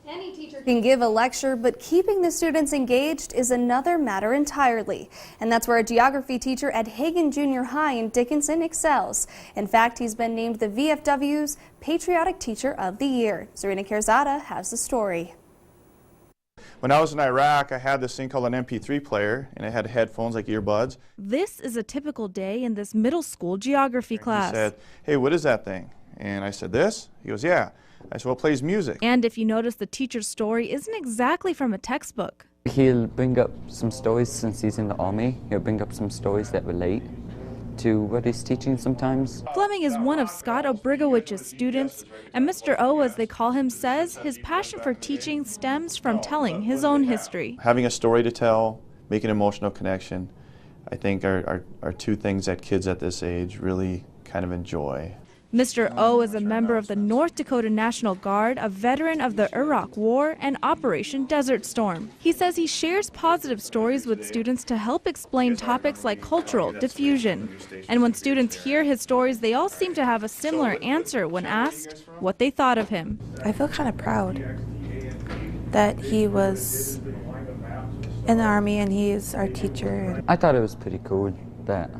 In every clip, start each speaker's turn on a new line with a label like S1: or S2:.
S1: Any teacher can give a lecture, but keeping the students engaged is another matter entirely. And that's where a geography teacher at Hagen Junior High in Dickinson excels. In fact, he's been named the VFW's Patriotic Teacher of the Year. Zarina Kirzada has the story.
S2: When I was in Iraq, I had this thing called an MP3 player, and it had headphones like earbuds.
S3: This is a typical day in this middle school geography class.
S2: He said, "Hey, what is that thing?" And I said, "This?" He goes, "Yeah." I said, "Well, it plays music."
S3: And if you notice, the teacher's story isn't exactly from a textbook.
S4: He'll bring up some stories since he's in the army. He'll bring up some stories that relate to what he's teaching sometimes.
S3: Fleming is one of Scott Obrigowich's students, and Mr. O, as they call him, says his passion for teaching stems from telling his own history.
S2: Having a story to tell, make an emotional connection, I think are two things that kids at this age really kind of enjoy.
S3: Mr. O is a member of the North Dakota National Guard, a veteran of the Iraq War and Operation Desert Storm. He says he shares positive stories with students to help explain topics like cultural diffusion. And when students hear his stories, they all seem to have a similar answer when asked what they thought of him.
S5: I feel kind of proud that he was in the Army and he is our teacher.
S4: I thought it was pretty cool that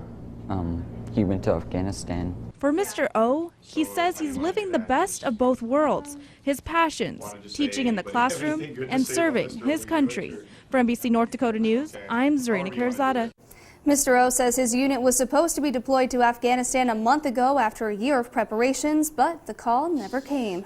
S4: he went to Afghanistan.
S3: For Mr. O, he says he's living the best of both worlds, his passions, teaching in the classroom and serving his country. For NBC North Dakota News, I'm Zarina Kirzada.
S1: Mr. O says his unit was supposed to be deployed to Afghanistan a month ago after a year of preparations, but the call never came.